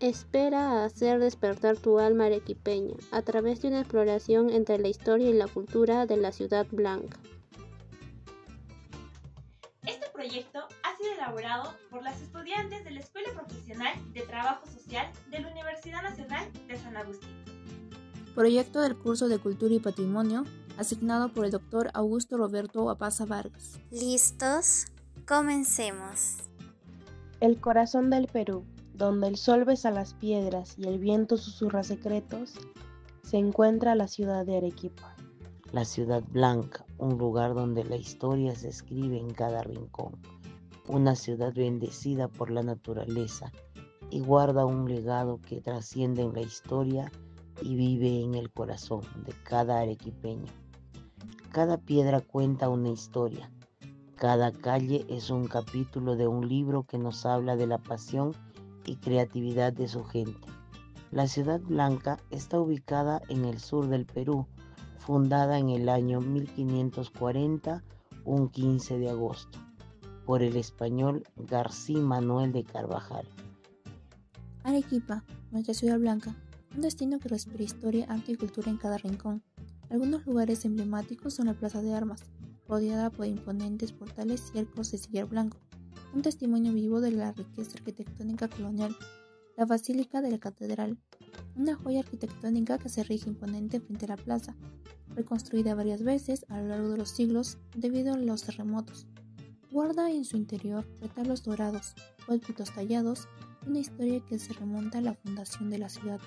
Espera hacer despertar tu alma arequipeña a través de una exploración entre la historia y la cultura de la Ciudad Blanca. Este proyecto ha sido elaborado por las estudiantes de la Escuela Profesional de Trabajo Social de la Universidad Nacional de San Agustín. Proyecto del curso de Cultura y Patrimonio, asignado por el Dr. Augusto Roberto Apaza Vargas. ¿Listos? Comencemos. El corazón del Perú, donde el sol besa las piedras y el viento susurra secretos, se encuentra la ciudad de Arequipa. La Ciudad Blanca, un lugar donde la historia se escribe en cada rincón. Una ciudad bendecida por la naturaleza y guarda un legado que trasciende en la historia y vive en el corazón de cada arequipeño. Cada piedra cuenta una historia. Cada calle es un capítulo de un libro que nos habla de la pasión y creatividad de su gente. La Ciudad Blanca está ubicada en el sur del Perú, fundada en el año 1540, un 15 de agosto, por el español García Manuel de Carvajal. Arequipa, nuestra ciudad blanca, un destino que respira historia, arte y cultura en cada rincón. Algunos lugares emblemáticos son la Plaza de Armas, rodeada por imponentes portales y arcos de sillar blanco, un testimonio vivo de la riqueza arquitectónica colonial. La Basílica de la Catedral, una joya arquitectónica que se erige imponente frente a la plaza, reconstruida varias veces a lo largo de los siglos debido a los terremotos. Guarda en su interior retablos dorados, púlpitos tallados y una historia que se remonta a la fundación de la ciudad.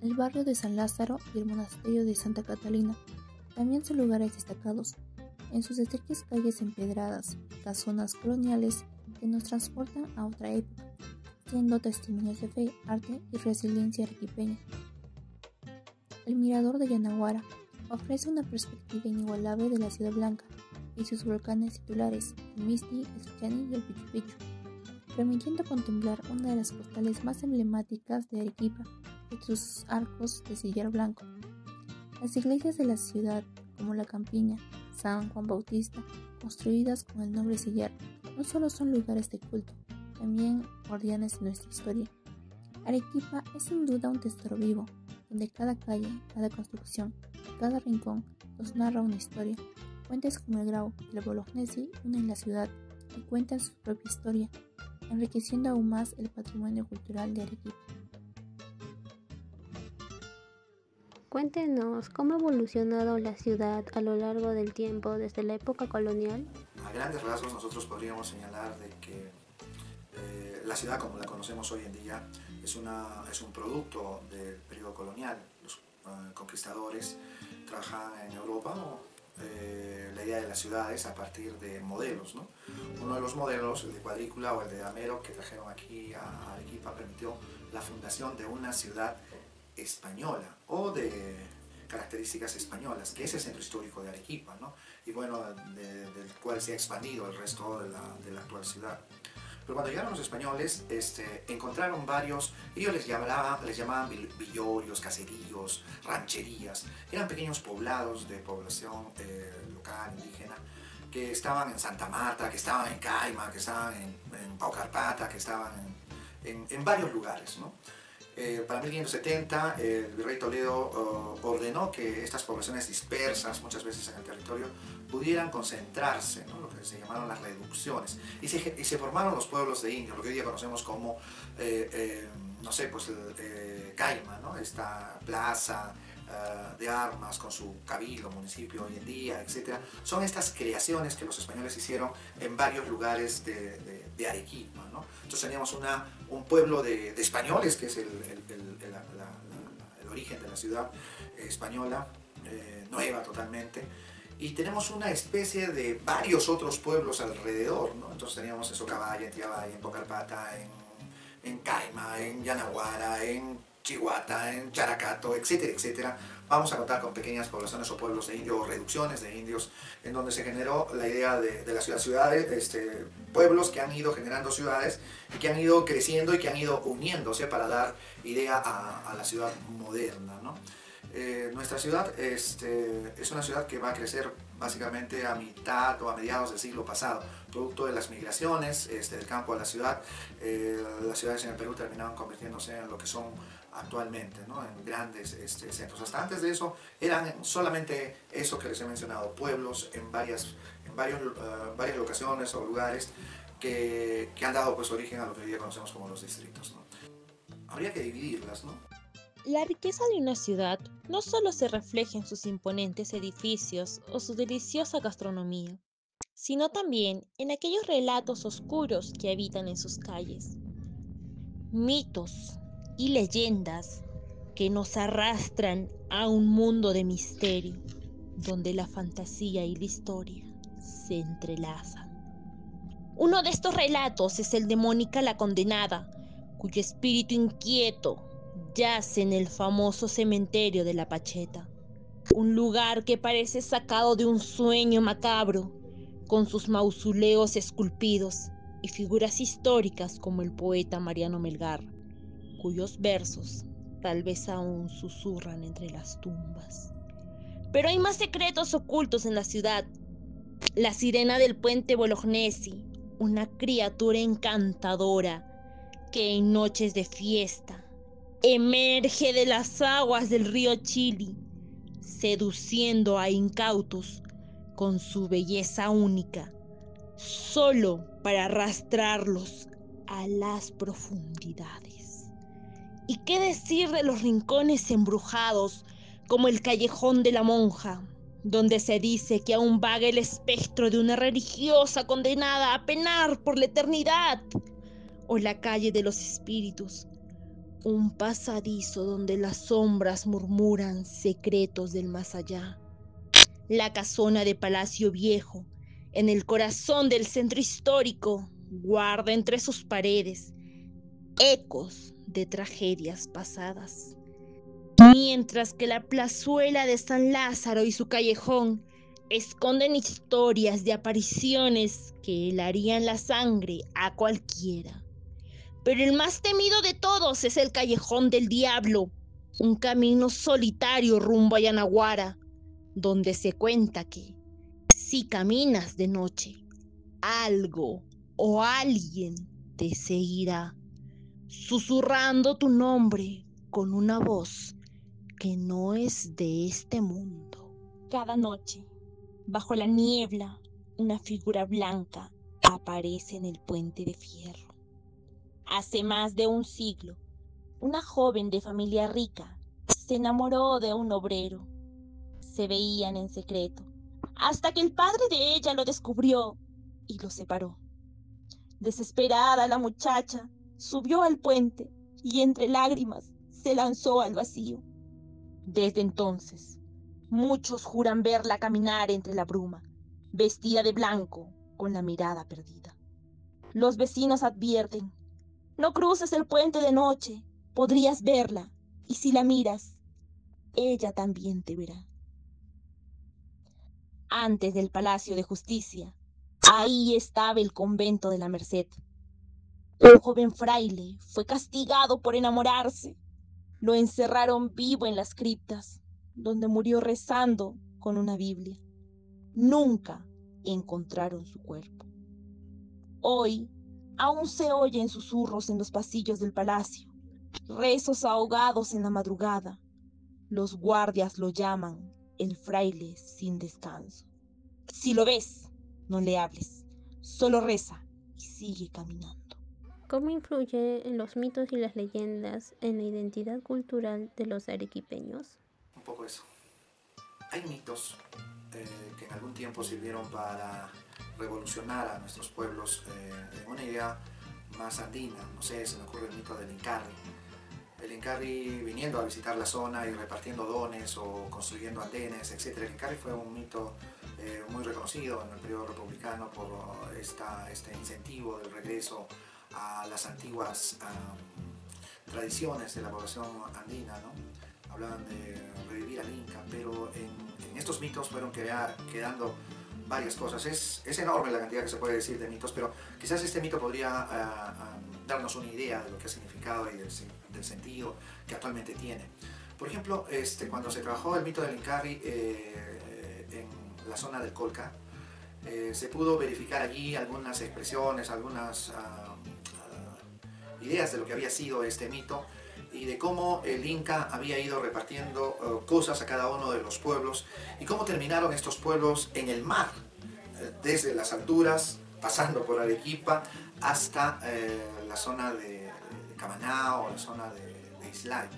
El barrio de San Lázaro y el monasterio de Santa Catalina también son lugares destacados, en sus estrechas calles empedradas, casonas coloniales que nos transportan a otra época, siendo testimonios de fe, arte y resiliencia arequipeña. El Mirador de Yanaguara ofrece una perspectiva inigualable de la Ciudad Blanca y sus volcanes titulares, el Misti, el Suchani y el Pichu Pichu, permitiendo contemplar una de las postales más emblemáticas de Arequipa y sus arcos de sillar blanco. Las iglesias de la ciudad, como la Campiña, San Juan Bautista, construidas con el noble sillar, no solo son lugares de culto, también guardianes de nuestra historia. Arequipa es sin duda un tesoro vivo, donde cada calle, cada construcción, cada rincón nos narra una historia. Puentes como el Grau y el Bolognesi unen la ciudad y cuentan su propia historia, enriqueciendo aún más el patrimonio cultural de Arequipa. Cuéntenos, ¿cómo ha evolucionado la ciudad a lo largo del tiempo desde la época colonial? A grandes rasgos nosotros podríamos señalar de que la ciudad como la conocemos hoy en día es un producto del periodo colonial. Los conquistadores trabajaban en Europa la idea de las ciudades a partir de modelos, ¿no? Uno de los modelos, el de cuadrícula o el de damero que trajeron aquí a Arequipa, permitió la fundación de una ciudad española o de características españolas, que es el centro histórico de Arequipa, ¿no? Y bueno, del cual se ha expandido el resto de la actual ciudad. Pero cuando llegaron los españoles, encontraron varios, ellos les llamaban villorios, caseríos, rancherías. Eran pequeños poblados de población local, indígena, que estaban en Santa Marta, que estaban en Caima, que estaban en Paucarpata, que estaban en varios lugares, ¿no? Para 1570 el virrey Toledo ordenó que estas poblaciones dispersas muchas veces en el territorio pudieran concentrarse, ¿no? Lo que se llamaron las reducciones, y se formaron los pueblos de indios, lo que hoy día conocemos como, no sé, pues Caima, ¿no? Esta plaza de armas con su cabildo, municipio hoy en día, etc. Son estas creaciones que los españoles hicieron en varios lugares de Arequipa, ¿no? Entonces teníamos un pueblo de españoles, que es el origen de la ciudad española, nueva totalmente, y tenemos una especie de varios otros pueblos alrededor, ¿no? Entonces teníamos en Socabaya, en Tiabaya, en Paucarpata, en Caima, en Yanaguara, en Chihuahua, en Characato, etcétera, etcétera. Vamos a contar con pequeñas poblaciones o pueblos de indios, o reducciones de indios, en donde se generó la idea de las ciudades, pueblos que han ido generando ciudades y que han ido creciendo y que han ido uniéndose para dar idea a la ciudad moderna, ¿no? Nuestra ciudad es una ciudad que va a crecer básicamente a mitad o a mediados del siglo pasado, producto de las migraciones del campo a la ciudad. Las ciudades en el Perú terminaban convirtiéndose en lo que son actualmente, ¿no? En grandes centros. Hasta antes de eso eran solamente eso que les he mencionado, pueblos en varias locaciones o lugares que han dado pues origen a lo que hoy día conocemos como los distritos, ¿no? Habría que dividirlas, ¿no? La riqueza de una ciudad no solo se refleja en sus imponentes edificios o su deliciosa gastronomía, sino también en aquellos relatos oscuros que habitan en sus calles. Mitos y leyendas que nos arrastran a un mundo de misterio, donde la fantasía y la historia se entrelazan. Uno de estos relatos es el de Mónica la Condenada, cuyo espíritu inquieto yace en el famoso cementerio de La Pacheta, un lugar que parece sacado de un sueño macabro, con sus mausoleos esculpidos y figuras históricas como el poeta Mariano Melgar, cuyos versos tal vez aún susurran entre las tumbas. Pero hay más secretos ocultos en la ciudad. La sirena del puente Bolognesi, una criatura encantadora que en noches de fiesta emerge de las aguas del río Chili, seduciendo a incautos con su belleza única, solo para arrastrarlos a las profundidades. ¿Y qué decir de los rincones embrujados, como el Callejón de la Monja, donde se dice que aún vaga el espectro de una religiosa condenada a penar por la eternidad? O la Calle de los Espíritus, un pasadizo donde las sombras murmuran secretos del más allá. La casona de Palacio Viejo, en el corazón del centro histórico, guarda entre sus paredes ecos de tragedias pasadas. Mientras que la plazuela de San Lázaro y su callejón esconden historias de apariciones que helarían la sangre a cualquiera. Pero el más temido de todos es el Callejón del Diablo, un camino solitario rumbo a Yanaguara, donde se cuenta que, si caminas de noche, algo o alguien te seguirá, susurrando tu nombre con una voz que no es de este mundo. Cada noche, bajo la niebla, una figura blanca aparece en el puente de fierro. Hace más de un siglo, una joven de familia rica se enamoró de un obrero. Se veían en secreto, hasta que el padre de ella lo descubrió y lo separó. Desesperada, la muchacha subió al puente y entre lágrimas se lanzó al vacío. Desde entonces, muchos juran verla caminar entre la bruma, vestida de blanco, con la mirada perdida. Los vecinos advierten: no cruces el puente de noche, podrías verla, y si la miras, ella también te verá. Antes del Palacio de Justicia, ahí estaba el convento de la Merced. Un joven fraile fue castigado por enamorarse. Lo encerraron vivo en las criptas, donde murió rezando con una Biblia. Nunca encontraron su cuerpo. Hoy aún se oyen susurros en los pasillos del palacio, rezos ahogados en la madrugada. Los guardias lo llaman el fraile sin descanso. Si lo ves, no le hables, solo reza y sigue caminando. ¿Cómo influye en los mitos y las leyendas en la identidad cultural de los arequipeños? Un poco eso. Hay mitos que en algún tiempo sirvieron para revolucionar a nuestros pueblos en una idea más andina. No sé, se me ocurre el mito del Incarri. El Incarri viniendo a visitar la zona y repartiendo dones o construyendo andenes, etc. El Incarri fue un mito muy reconocido en el periodo republicano por este incentivo del regreso a las antiguas tradiciones de la población andina, ¿no? Hablaban de revivir al Inca, pero en estos mitos fueron quedando varias cosas. Es enorme la cantidad que se puede decir de mitos, pero quizás este mito podría darnos una idea de lo que ha significado y del sentido que actualmente tiene. Por ejemplo, cuando se trabajó el mito del Incarri en la zona del Colca, se pudo verificar allí algunas expresiones, algunas ideas de lo que había sido este mito y de cómo el Inca había ido repartiendo cosas a cada uno de los pueblos y cómo terminaron estos pueblos en el mar, desde las alturas, pasando por Arequipa, hasta la zona de Camaná o la zona de Islay.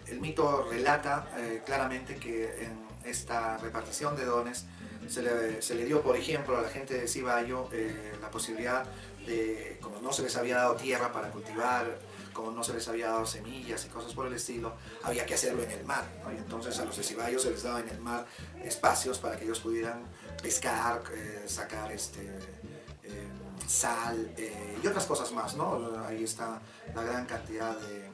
El mito relata claramente que en esta repartición de dones se le dio, por ejemplo, a la gente de Cibayo la posibilidad de, como no se les había dado tierra para cultivar, como no se les había dado semillas y cosas por el estilo, había que hacerlo en el mar, ¿no? Y entonces a los de Cibayo se les daba en el mar espacios para que ellos pudieran pescar, sacar sal y otras cosas más, ¿no? Ahí está la gran cantidad de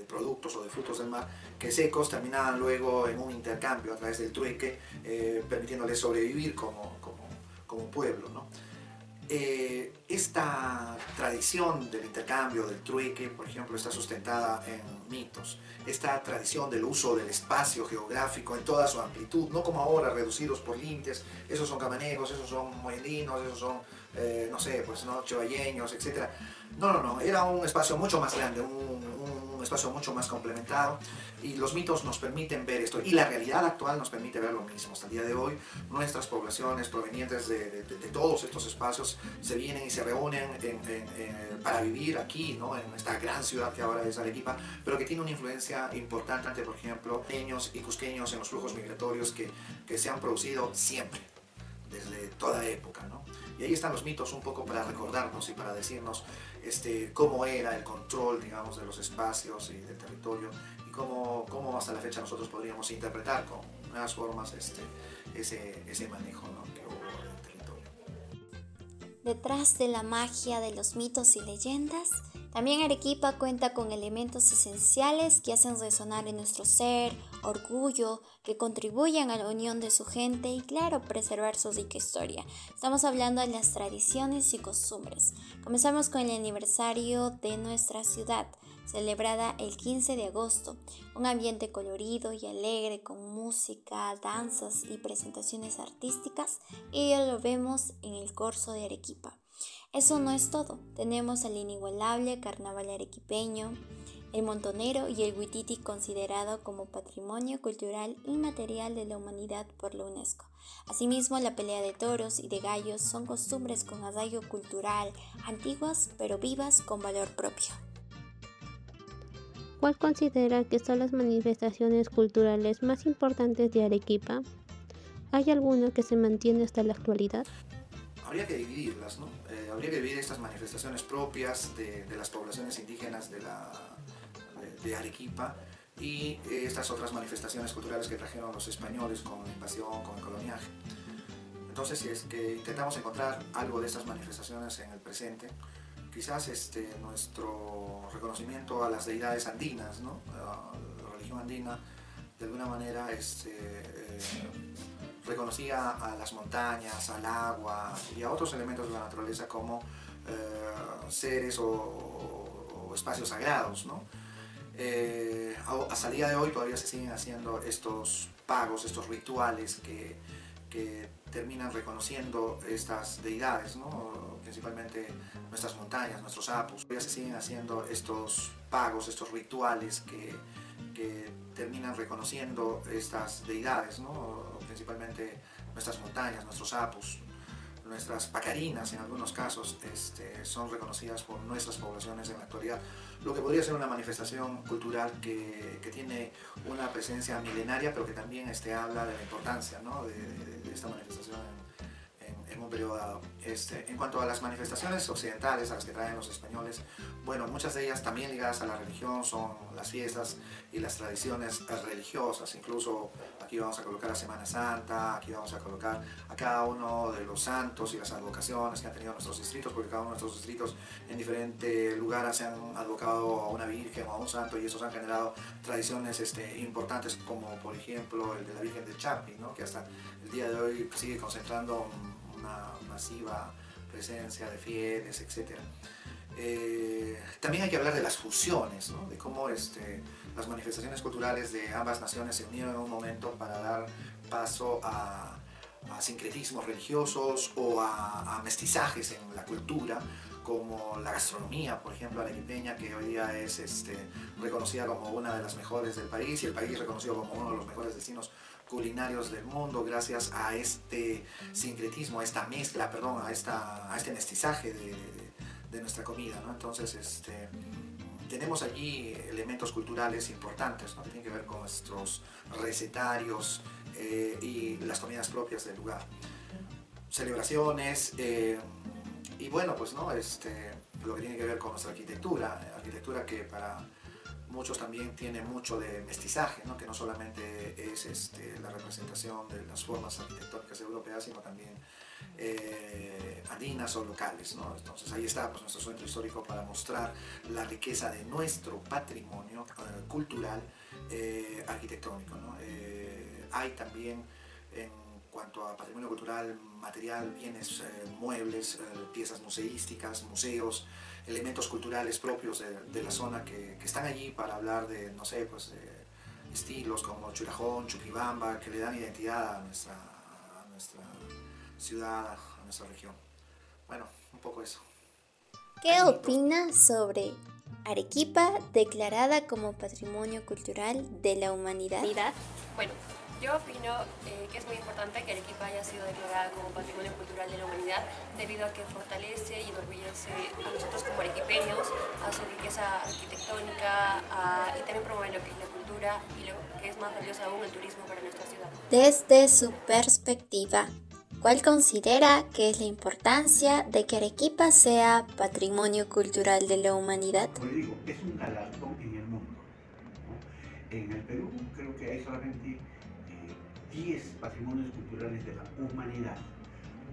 productos o de frutos del mar que secos terminaban luego en un intercambio a través del trueque, permitiéndoles sobrevivir como pueblo, ¿no? Esta tradición del intercambio, del trueque, por ejemplo, está sustentada en mitos. Esta tradición del uso del espacio geográfico en toda su amplitud, no como ahora reducidos por límites, esos son camanegos, esos son moyendinos, esos son, no sé, pues, ¿no?, chevalleños, etc. No, era un espacio mucho más grande, un espacio mucho más complementado, y los mitos nos permiten ver esto, y la realidad actual nos permite ver lo mismo. Hasta el día de hoy, nuestras poblaciones provenientes de todos estos espacios se vienen y se reúnen para vivir aquí, ¿no?, en esta gran ciudad que ahora es Arequipa, pero que tiene una influencia importante, por ejemplo, niños y cusqueños en los flujos migratorios que se han producido siempre, desde toda época, ¿no? Y ahí están los mitos un poco para recordarnos y para decirnos cómo era el control, digamos, de los espacios y del territorio, y cómo hasta la fecha nosotros podríamos interpretar con nuevas formas ese manejo, ¿no?, que hubo del territorio. Detrás de la magia de los mitos y leyendas, también Arequipa cuenta con elementos esenciales que hacen resonar en nuestro ser, orgullo, que contribuyen a la unión de su gente y, claro, preservar su rica historia. Estamos hablando de las tradiciones y costumbres. Comenzamos con el aniversario de nuestra ciudad, celebrada el 15 de agosto. Un ambiente colorido y alegre con música, danzas y presentaciones artísticas, y lo vemos en el Corso de Arequipa. Eso no es todo, tenemos el inigualable carnaval arequipeño, el montonero y el huititi, considerado como patrimonio cultural inmaterial de la humanidad por la UNESCO. Asimismo, la pelea de toros y de gallos son costumbres con arraigo cultural, antiguas pero vivas con valor propio. ¿Cuál considera que son las manifestaciones culturales más importantes de Arequipa? ¿Hay alguna que se mantiene hasta la actualidad? Habría que dividirlas, ¿no? Habría que dividir estas manifestaciones propias de las poblaciones indígenas de Arequipa y estas otras manifestaciones culturales que trajeron los españoles con la invasión, con el coloniaje. Entonces, si es que intentamos encontrar algo de estas manifestaciones en el presente, quizás nuestro reconocimiento a las deidades andinas, ¿no?, a la religión andina, de alguna manera reconocía a las montañas, al agua y a otros elementos de la naturaleza como seres o espacios sagrados, ¿no? Hasta el día de hoy todavía se siguen haciendo estos pagos, estos rituales que terminan reconociendo estas deidades, ¿no?, principalmente nuestras montañas, nuestros apus. Todavía se siguen haciendo estos pagos, estos rituales que terminan reconociendo estas deidades, ¿no?, principalmente nuestras montañas, nuestros apus, nuestras pacarinas en algunos casos son reconocidas por nuestras poblaciones en la actualidad, lo que podría ser una manifestación cultural que tiene una presencia milenaria, pero que también habla de la importancia, ¿no?, de esta manifestación en un periodo dado. En cuanto a las manifestaciones occidentales, a las que traen los españoles, bueno, muchas de ellas también ligadas a la religión son las fiestas y las tradiciones religiosas. Incluso aquí vamos a colocar a Semana Santa, aquí vamos a colocar a cada uno de los santos y las advocaciones que han tenido nuestros distritos, porque cada uno de nuestros distritos en diferente lugar se han advocado a una virgen o a un santo, y esos han generado tradiciones importantes, como por ejemplo el de la Virgen del Champi, ¿no?, que hasta el día de hoy sigue concentrando una masiva presencia de fieles, etc. También hay que hablar de las fusiones, ¿no? De cómo las manifestaciones culturales de ambas naciones se unieron en un momento para dar paso a sincretismos religiosos o a mestizajes en la cultura, como la gastronomía, por ejemplo, arequipeña, que hoy día es reconocida como una de las mejores del país, y el país reconocido como uno de los mejores destinos culinarios del mundo gracias a este sincretismo, a esta mezcla, perdón, a este mestizaje de nuestra comida, ¿no? Entonces, tenemos allí elementos culturales importantes, ¿no? Que tienen que ver con nuestros recetarios y las comidas propias del lugar. Celebraciones y bueno, pues, ¿no? Lo que tiene que ver con nuestra arquitectura que para muchos también tiene mucho de mestizaje, ¿no? Que no solamente es la representación de las formas arquitectónicas europeas, sino también andinas o locales, ¿no? Entonces ahí está, pues, nuestro centro histórico para mostrar la riqueza de nuestro patrimonio cultural arquitectónico, ¿no? Hay también, en cuanto a patrimonio cultural material, bienes muebles, piezas museísticas, museos, elementos culturales propios de la zona que están allí para hablar de, no sé, pues de estilos como Churajón, Chuquibamba, que le dan identidad a nuestra ciudad, a nuestra región. Bueno, un poco eso. ¿Qué opina sobre Arequipa declarada como Patrimonio Cultural de la Humanidad? Bueno, yo opino que es muy importante que Arequipa haya sido declarada como Patrimonio Cultural de la Humanidad, debido a que fortalece y enorgullece a nosotros como arequipeños, a su riqueza arquitectónica, y también promueve lo que es la cultura y lo que es más valioso aún, el turismo para nuestra ciudad. Desde su perspectiva, ¿cuál considera que es la importancia de que Arequipa sea Patrimonio Cultural de la Humanidad? Como le digo, es un galardón en el mundo, ¿no? En el Perú creo que hay solamente 10 patrimonios culturales de la humanidad.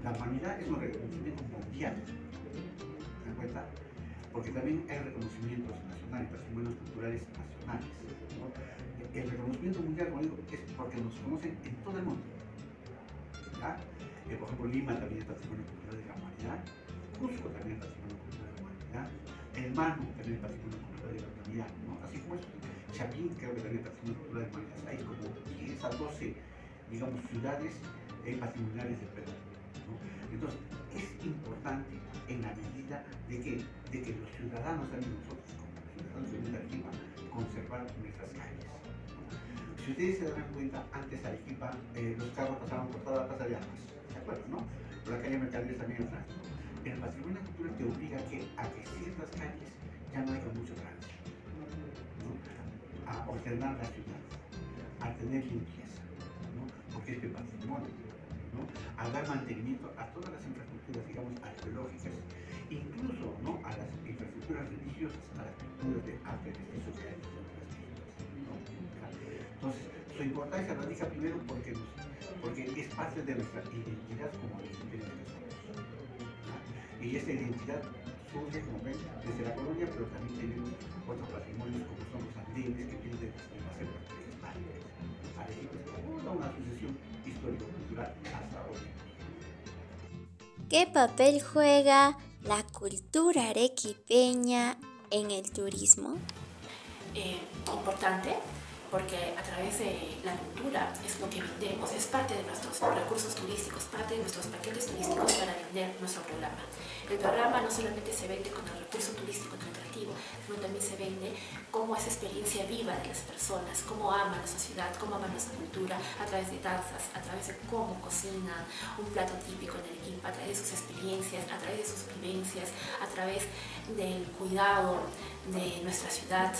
La humanidad es un reconocimiento mundial, ¿se dan cuenta? Porque también hay reconocimientos nacionales, patrimonios culturales nacionales, ¿no? El reconocimiento mundial, como digo, es porque nos conocen en todo el mundo, ¿ya? Por ejemplo, Lima también es patrimonio cultural de la humanidad, Cusco también es patrimonio cultural de la humanidad, el Manu también es patrimonio cultural de la humanidad, ¿no? Así como eso, Chapín creo que también es patrimonio cultural de la humanidad. Hay como 10 a 12, digamos, ciudades patrimoniales del Perú, ¿no? Entonces, es importante en la medida de que los ciudadanos, también nosotros como ciudadanos de Arequipa, conservar nuestras calles, ¿no? Si ustedes se dan cuenta, antes Arequipa, los carros pasaban por toda la plaza de armas, ¿de acuerdo, no? Por la calle Mercaderes también atrás, ¿no? El patrimonio cultural te obliga a que ciertas calles ya no haya mucho tránsito, ¿no? A ordenar la ciudad, a tener limpieza, ¿no? Porque es de patrimonio, ¿no? A dar mantenimiento a todas las infraestructuras, digamos, arqueológicas, incluso, ¿no? A las infraestructuras religiosas, a las culturas de arte, mestizo que hay, ¿no? Entonces, su importancia radica primero porque es parte de nuestra identidad como arequipeños que somos, ¿no? Y esta identidad surge, como ven, desde la colonia, pero también tenemos otros patrimonios como son los andenes que vienen desde las épocas prehispánicas. Arequipa es toda una sucesión histórico-cultural hasta hoy. ¿Qué papel juega la cultura arequipeña en el turismo? Importante, porque a través de la cultura es lo que vendemos, es parte de nuestros recursos turísticos, parte de nuestros paquetes turísticos para vender nuestro programa. El programa no solamente se vende con el recurso turístico atractivo, sino también se vende como esa experiencia viva de las personas, cómo aman nuestra ciudad, cómo aman nuestra cultura, a través de danzas, a través de cómo cocinan un plato típico en Arequipa, a través de sus experiencias, a través de sus vivencias, a través del cuidado de nuestra ciudad,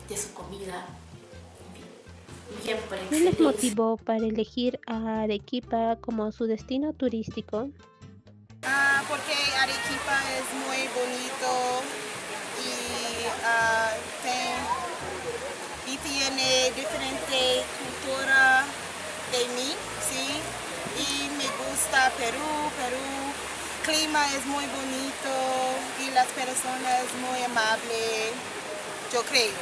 de su comida. Bien, por ¿Qué les excelencia. motivó para elegir a Arequipa como su destino turístico? Porque Arequipa es muy bonito y tiene diferente cultura de mí, ¿sí? Y me gusta Perú, clima es muy bonito y las personas muy amables, yo creo.